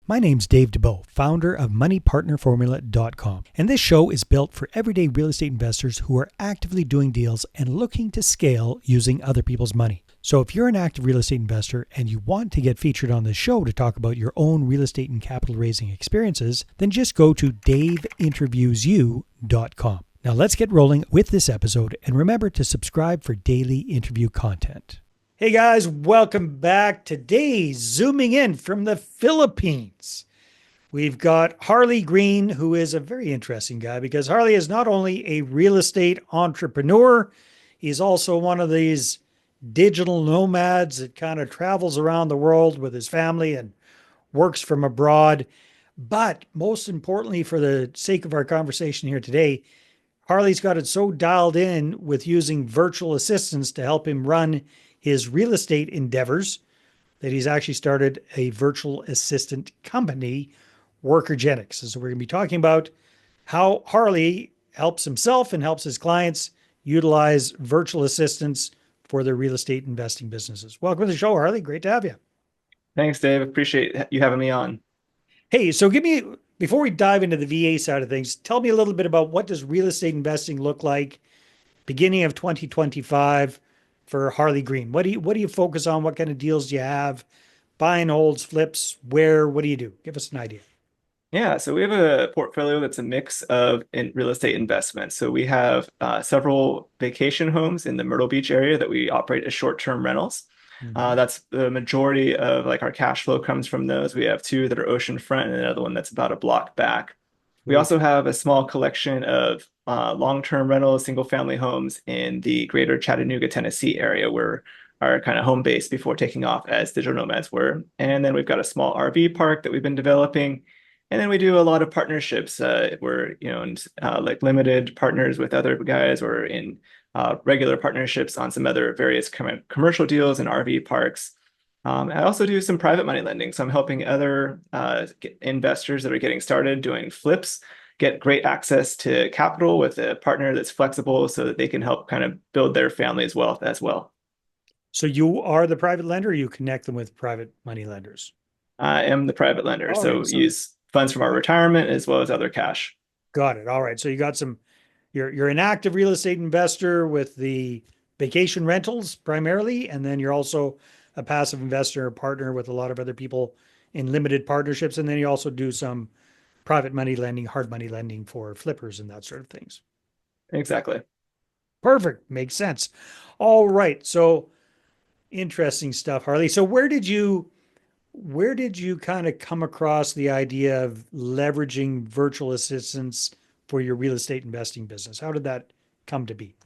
My name's Dave DeBow, founder of MoneyPartnerFormula.com, and this show is built for everyday real estate investors who are actively doing deals and looking to scale using other people's money. So if you're an active real estate investor and you want to get featured on this show to talk about your own real estate and capital raising experiences, then just go to daveinterviewsyou.com. Now let's get rolling with this episode, and remember to subscribe for daily interview content. Hey guys, welcome back. Today, zooming in from the Philippines, we've got Harley Green, who is a very interesting guy because Harley is not only a real estate entrepreneur, he's also one of these digital nomads that kind of travels around the world with his family and works from abroad. But most importantly, for the sake of our conversation here today, Harley's got it so dialed in with using virtual assistants to help him run his real estate endeavors that he's actually started a virtual assistant company, Workergenics. And so we're going to be talking about how Harley helps himself and helps his clients utilize virtual assistants for their real estate investing businesses. Welcome to the show, Harley. Great to have you. Thanks, Dave. Appreciate you having me on. Hey, so before we dive into the VA side of things, tell me a little bit about what does real estate investing look like beginning of 2025 for Harley Green? What do you focus on? What kind of deals do you have? Buy and holds, flips, what do you do? Give us an idea. Yeah, so we have a portfolio that's a mix of real estate investments. So we have several vacation homes in the Myrtle Beach area that we operate as short-term rentals. That's the majority of like our cash flow comes from those. We have two that are oceanfront and another one that's about a block back. We also have a small collection of long-term rentals, single-family homes in the greater Chattanooga, Tennessee area, where our kind of home base before taking off as digital nomads were. And then we've got a small RV park that we've been developing. And then we do a lot of partnerships. We're, like limited partners with other guys, or in regular partnerships on some other various commercial deals and RV parks. I also do some private money lending. So I'm helping other investors that are getting started doing flips get great access to capital with a partner that's flexible so that they can help kind of build their family's wealth as well. So you are the private lender, or you connect them with private money lenders? I am the private lender. All So right. So use funds from our retirement as well as other cash. got it. All right. So you're an active real estate investor with the vacation rentals primarily, and then you're also a passive investor, a partner with a lot of other people in limited partnerships. And then you also do some private money lending, hard money lending for flippers and that sort of things. Exactly. Perfect. Makes sense. All right. So interesting stuff, Harley. So where did you kind of come across the idea of leveraging virtual assistants for your real estate investing business? How did that come to be?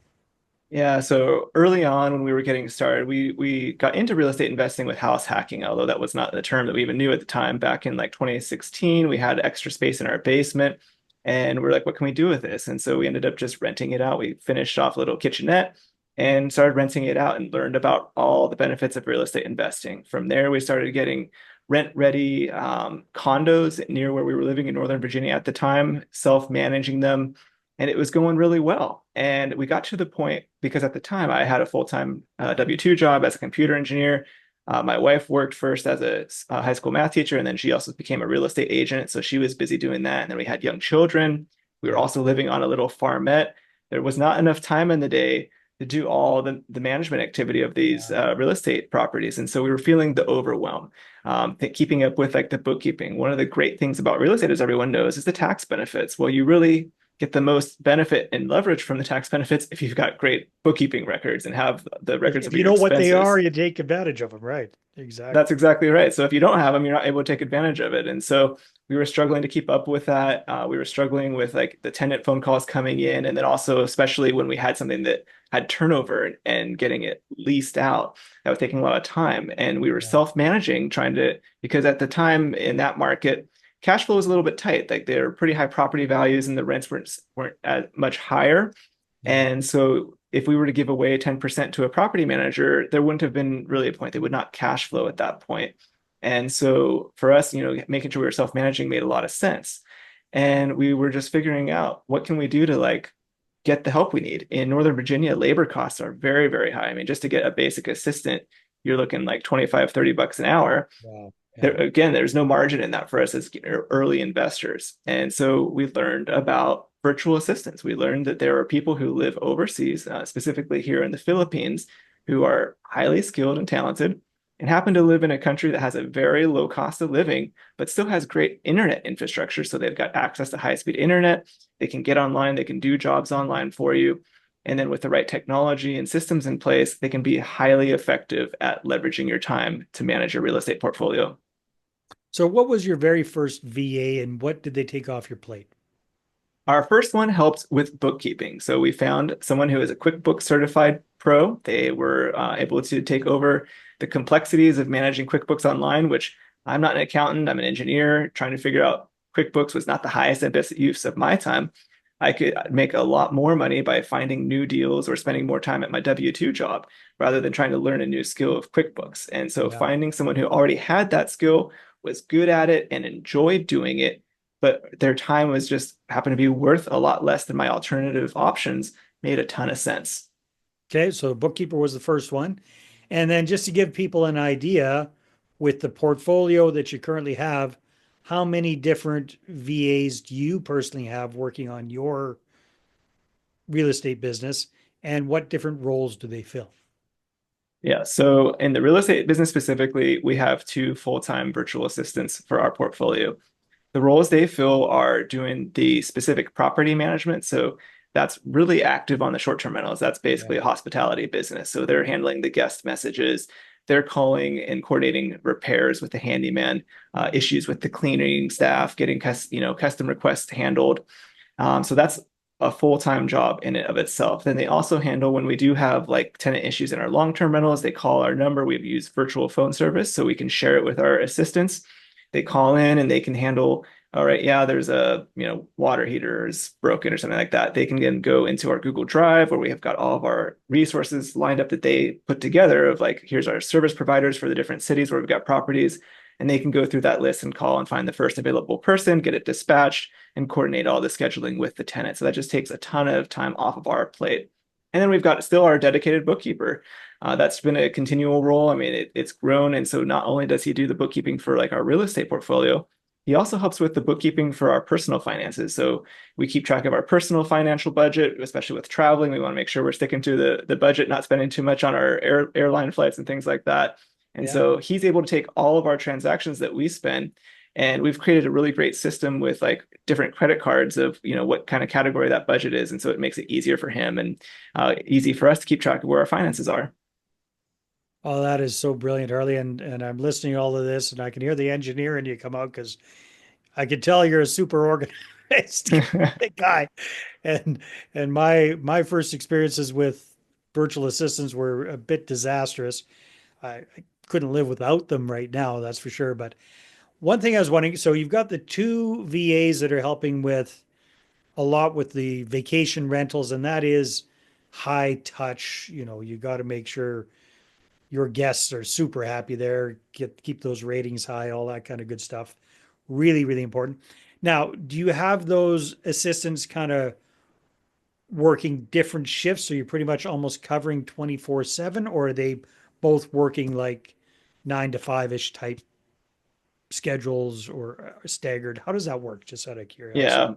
Yeah, so early on when we were getting started, we got into real estate investing with house hacking, although that was not the term that we even knew at the time. Back in like 2016, we had extra space in our basement, and we're like, what can we do with this? And so we ended up just renting it out. We finished off a little kitchenette and started renting it out and learned about all the benefits of real estate investing. From there, we started getting rent-ready condos near where we were living in Northern Virginia at the time, self-managing them, and it was going really well. And we got to the point, because at the time I had a full-time W-2 job as a computer engineer. My wife worked first as a high school math teacher, and then she also became a real estate agent. So she was busy doing that. And then we had young children. We were also living on a little farmette. There was not enough time in the day to do all the management activity of these real estate properties. And so we were feeling the overwhelm, keeping up with like the bookkeeping. One of the great things about real estate, as everyone knows, is the tax benefits. Well, you really get the most benefit and leverage from the tax benefits if you've got great bookkeeping records and have the records If of you your know what they expenses. are, you take advantage of them, right? Exactly. That's exactly right. So if you don't have them, you're not able to take advantage of it. And so we were struggling to keep up with that. We were struggling with like the tenant phone calls coming in, and then also especially when we had something that had turnover and getting it leased out, that was taking a lot of time. And we were Yeah. self-managing, because at the time in that market, cash flow was a little bit tight. Like there were pretty high property values and the rents weren't as much higher. Yeah. And so if we were to give away 10% to a property manager, there wouldn't have been really a point. They would not cash flow at that point. And so for us, making sure we were self-managing made a lot of sense. And we were just figuring out what can we do to like get the help we need. In Northern Virginia, labor costs are very, very high. I mean, just to get a basic assistant, you're looking like 25, $30 an hour. Wow. there Yeah. again, there's no margin in that for us as early investors. And so we learned about virtual assistants. We learned that there are people who live overseas, specifically here in the Philippines, who are highly skilled and talented and happen to live in a country that has a very low cost of living, but still has great internet infrastructure. So they've got access to high-speed internet. They can get online, they can do jobs online for you. And then with the right technology and systems in place, they can be highly effective at leveraging your time to manage your real estate portfolio. So, what was your very first VA and what did they take off your plate? Our first one helped with bookkeeping. So we found someone who is a QuickBooks certified pro. They were able to take over the complexities of managing QuickBooks online, which I'm not an accountant, I'm an engineer. Trying to figure out QuickBooks was not the highest and best use of my time. I could make a lot more money by finding new deals or spending more time at my W-2 job rather than trying to learn a new skill of QuickBooks. And so Yeah. finding someone who already had that skill, was good at it, and enjoyed doing it, but their time was just happened to be worth a lot less than my alternative options, made a ton of sense. Okay. So, bookkeeper was the first one. And then just to give people an idea with the portfolio that you currently have, how many different VAs do you personally have working on your real estate business and what different roles do they fill? Yeah, so in the real estate business specifically, we have two full-time virtual assistants for our portfolio. The roles they fill are doing the specific property management. So that's really active on the short-term rentals. That's Yeah. basically a hospitality business. So they're handling the guest messages. They're calling and coordinating repairs with the handyman, issues with the cleaning staff, getting custom requests handled. So that's a full-time job in and of itself. Then they also handle when we do have like tenant issues in our long-term rentals, they call our number. We've used virtual phone service so we can share it with our assistants. They call in and they can handle, all right, yeah, there's a, water heater is broken or something like that. They can then go into our Google Drive where we have got all of our resources lined up that they put together of like, here's our service providers for the different cities where we've got properties. And they can go through that list and call and find the first available person, get it dispatched, and coordinate all the scheduling with the tenant. So that just takes a ton of time off of our plate. And then we've got still our dedicated bookkeeper. That's been a continual role. I mean, it's grown. And so not only does he do the bookkeeping for like our real estate portfolio, he also helps with the bookkeeping for our personal finances. So we keep track of our personal financial budget, especially with traveling. We want to make sure we're sticking to the budget, not spending too much on our airline flights and things like that. And Yeah. so he's able to take all of our transactions that we spend, and we've created a really great system with like different credit cards of, what kind of category that budget is. And so it makes it easier for him and easy for us to keep track of where our finances are. Oh, that is so brilliant, Harley. And I'm listening to all of this and I can hear the engineer in you come out because I can tell you're a super organized guy. And my first experiences with virtual assistants were a bit disastrous. I couldn't live without them right now, that's for sure. But one thing I was wondering, so you've got the two VAs that are helping with a lot with the vacation rentals, and that is high touch. You got to make sure your guests are super happy there, keep those ratings high, all that kind of good stuff. Really, really important. Now, do you have those assistants kind of working different shifts? So you're pretty much almost covering 24/7, or are they both working like 9 to 5-ish type schedules or staggered? How does that work? Just out of curiosity. Yeah.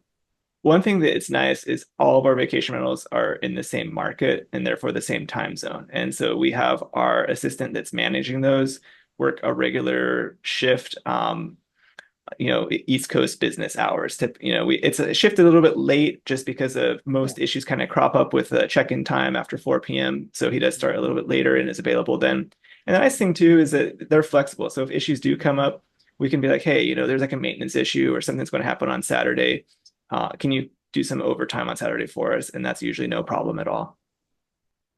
One thing that it's nice is all of our vacation rentals are in the same market and therefore the same time zone. And so we have our assistant that's managing those work a regular shift, East Coast business hours. It's a shifted a little bit late just because of Yeah. most issues kind of crop up with a check-in time after 4 p.m. So he does start a little bit later and is available then. And the nice thing too is that they're flexible. So if issues do come up, we can be like, hey, there's like a maintenance issue or something's going to happen on Saturday. Can you do some overtime on Saturday for us? And that's usually no problem at all.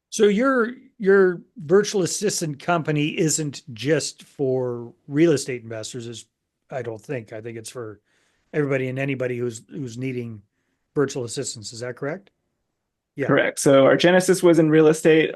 So your virtual assistant company isn't just for real estate investors, is I don't think. I think it's for everybody and anybody who's needing virtual assistants. Is that correct? Yeah. Correct. So our genesis was in real estate.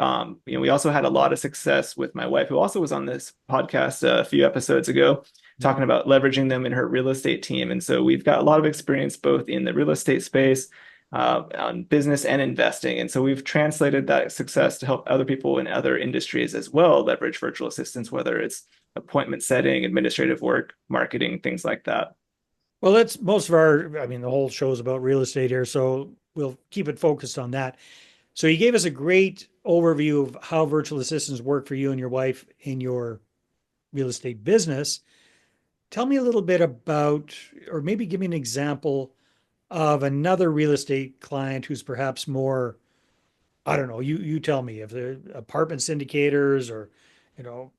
We also had a lot of success with my wife, who also was on this podcast a few episodes ago, Yeah. talking about leveraging them in her real estate team. And so we've got a lot of experience both in the real estate space, on business and investing. And so we've translated that success to help other people in other industries as well leverage virtual assistants, whether it's appointment setting, administrative work, marketing, things like that. Well, that's most of our, I mean, the whole show's about real estate here, so we'll keep it focused on that. So you gave us a great overview of how virtual assistants work for you and your wife in your real estate business. Tell me a little bit about, or maybe give me an example of another real estate client who's perhaps more, I don't know, you tell me if they're apartment syndicators or, you know,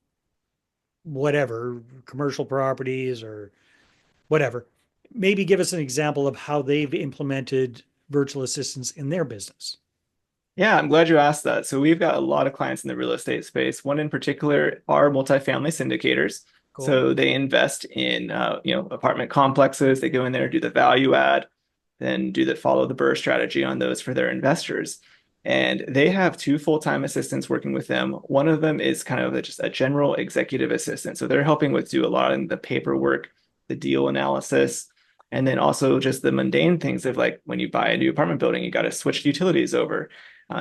whatever, commercial properties or whatever. Maybe give us an example of how they've implemented virtual assistants in their business. Yeah, I'm glad you asked that. So we've got a lot of clients in the real estate space. One in particular are multifamily syndicators. Cool. So they invest in apartment complexes. They go in there, do the value add, then do the follow the burr strategy on those for their investors. And they have two full-time assistants working with them. One of them is kind of just a general executive assistant. So they're helping with do a lot of the paperwork, the deal analysis, and then also just the mundane things of like when you buy a new apartment building, you got to switch utilities over.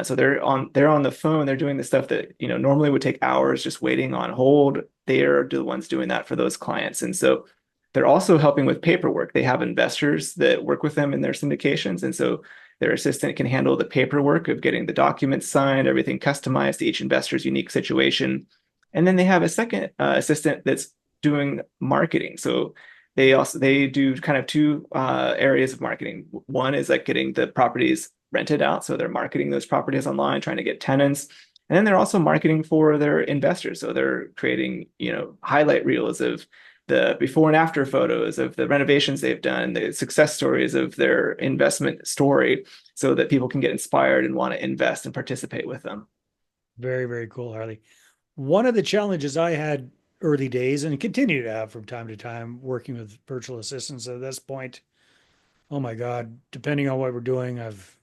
So they're on the phone. They're doing the stuff that normally would take hours just waiting on hold. They're the ones doing that for those clients, and so they're also helping with paperwork. They have investors that work with them in their syndications, and so their assistant can handle the paperwork of getting the documents signed, everything customized to each investor's unique situation. And then they have a second assistant that's doing marketing. So they do kind of two areas of marketing. One is like getting the properties rented out, so they're marketing those properties online, trying to get tenants. And then they're also marketing for their investors. So they're creating, highlight reels of the before and after photos of the renovations they've done, the success stories of their investment story, so that people can get inspired and want to invest and participate with them. Very, very cool, Harley. One of the challenges I had early days and continue to have from time to time working with virtual assistants at this point, oh my God, depending on what we're doing, I've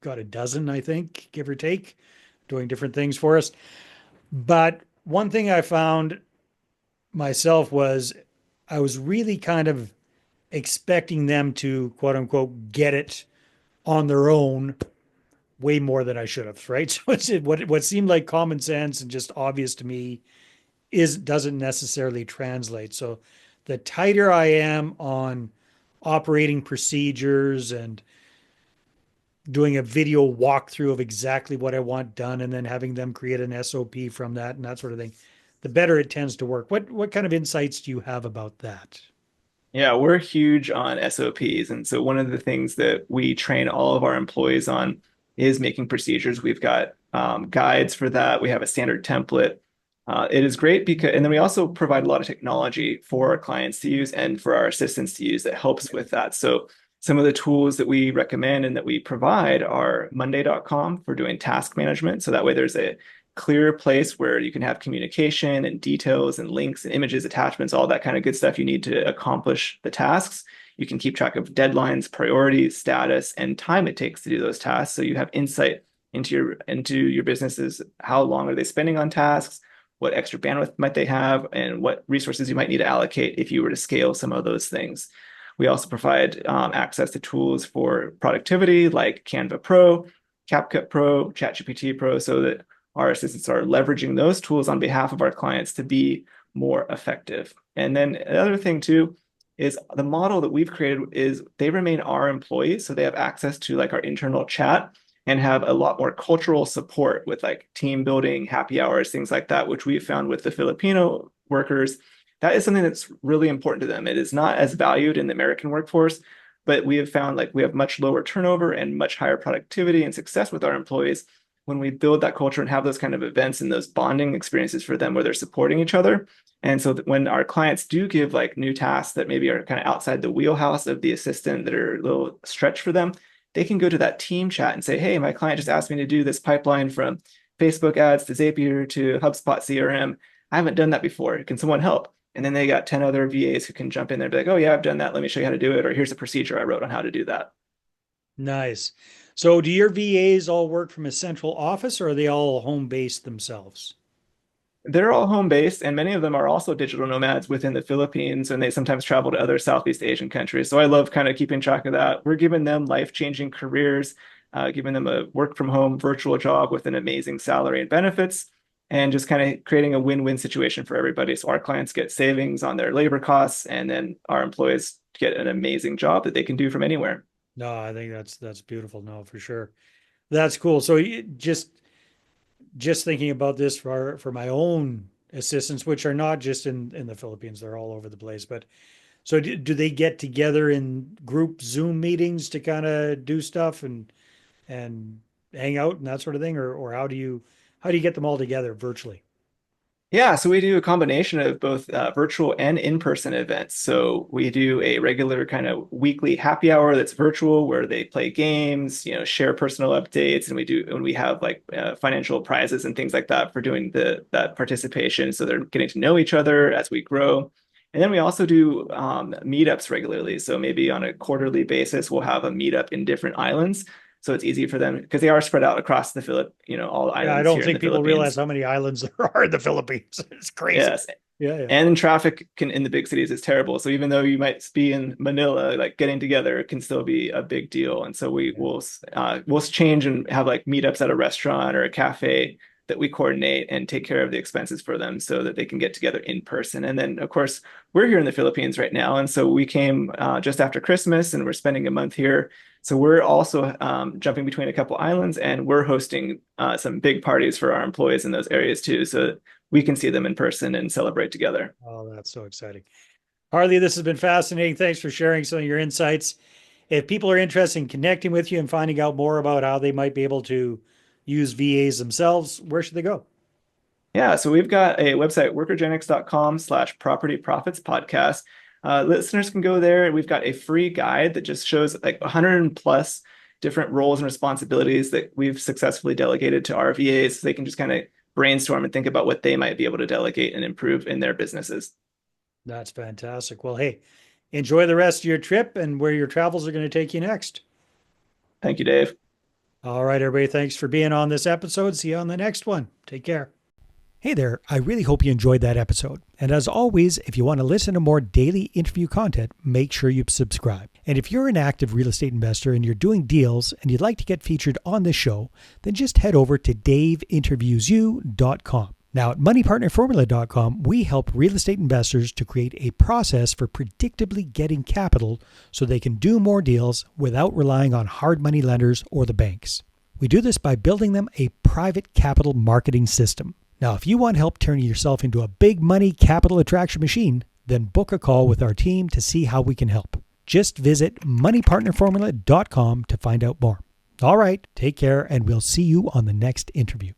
got a dozen, I think, give or take, doing different things for us. But one thing I found myself was I was really kind of expecting them to quote unquote get it on their own way more than I should have, right? So it's what seemed like common sense and just obvious to me is doesn't necessarily translate. So the tighter I am on operating procedures and doing a video walkthrough of exactly what I want done and then having them create an SOP from that and that sort of thing, the better it tends to work. What kind of insights do you have about that? Yeah, we're huge on SOPs. And so one of the things that we train all of our employees on is making procedures. We've got guides for that. We have a standard template. It is great because, and then we also provide a lot of technology for our clients to use and for our assistants to use that helps with that. So some of the tools that we recommend and that we provide are monday.com for doing task management. So that way there's a clear place where you can have communication and details and links and images, attachments, all that kind of good stuff you need to accomplish the tasks. You can keep track of deadlines, priorities, status, and time it takes to do those tasks. So you have insight into your businesses. How long are they spending on tasks? What extra bandwidth might they have? And what resources you might need to allocate if you were to scale some of those things. We also provide access to tools for productivity like Canva Pro, CapCut Pro, ChatGPT Pro, so that our assistants are leveraging those tools on behalf of our clients to be more effective. And then another thing too is the model that we've created is they remain our employees, so they have access to like our internal chat and have a lot more cultural support with like team building, happy hours, things like that, which we found with the Filipino workers. That is something that's really important to them. It is not as valued in the American workforce, but we have found like we have much lower turnover and much higher productivity and success with our employees when we build that culture and have those kind of events and those bonding experiences for them where they're supporting each other. And so that when our clients do give like new tasks that maybe are kind of outside the wheelhouse of the assistant that are a little stretch for them, they can go to that team chat and say, hey, my client just asked me to do this pipeline from Facebook ads to Zapier to HubSpot CRM. I haven't done that before. Can someone help? And then they got 10 other VAs who can jump in there and be like, oh yeah, I've done that. Let me show you how to do it. Or here's a procedure I wrote on how to do that. Nice. So do your VAs all work from a central office or are they all home based themselves? They're all home based, and many of them are also digital nomads within the Philippines, and they sometimes travel to other Southeast Asian countries. So I love kind of keeping track of that. We're giving them life-changing careers, giving them a work from home virtual job with an amazing salary and benefits. and just kind of creating a win-win situation for everybody. So our clients get savings on their labor costs, and then our employees get an amazing job that they can do from anywhere. No, I think that's beautiful. No, for sure. That's cool. So just thinking about this for my own assistants, which are not just in the Philippines, they're all over the place. But so do they get together in group Zoom meetings to kind of do stuff and hang out and that sort of thing, or how do you get them all together virtually? Yeah, so we do a combination of both virtual and in-person events. So we do a regular kind of weekly happy hour that's virtual, where they play games, share personal updates, and we have like financial prizes and things like that for doing that participation. So they're getting to know each other as we grow. And then we also do meetups regularly. So maybe on a quarterly basis, we'll have a meetup in different islands. So it's easy for them because they are spread out across all Yeah, I islands don't here in the think people realize Philippines. how many islands there are in the Philippines. It's crazy. Yes. Yeah, yeah. And traffic in the big cities is terrible. So even though you might be in Manila, like getting together can still be a big deal. And so we'll change and have like meetups at a restaurant or a cafe that we coordinate and take care of the expenses for them so that they can get together in person. And then, of course, we're here in the Philippines right now. And so we came just after Christmas, and we're spending a month here. So we're also jumping between a couple islands, and we're hosting some big parties for our employees in those areas too, so we can see them in person and celebrate together. Oh, that's so exciting. Harley, this has been fascinating. Thanks for sharing some of your insights. If people are interested in connecting with you and finding out more about how they might be able to use VAs themselves, where should they go? Yeah, so we've got a website, workergenics.com/property profits podcast. Listeners can go there. We've got a free guide that just shows like 100 plus different roles and responsibilities that we've successfully delegated to our VAs, so they can just kind of brainstorm and think about what they might be able to delegate and improve in their businesses. That's fantastic. Well, hey, enjoy the rest of your trip and where your travels are going to take you next. Thank you, Dave. All right, everybody. Thanks for being on this episode. See you on the next one. Take care. Hey there. I really hope you enjoyed that episode. And as always, if you want to listen to more daily interview content, make sure you subscribe. And if you're an active real estate investor and you're doing deals and you'd like to get featured on this show, then just head over to daveinterviewyou.com. Now at moneypartnerformula.com, we help real estate investors to create a process for predictably getting capital so they can do more deals without relying on hard money lenders or the banks. We do this by building them a private capital marketing system. Now, if you want help turning yourself into a big money capital attraction machine, then book a call with our team to see how we can help. Just visit moneypartnerformula.com to find out more. All right, take care, and we'll see you on the next interview.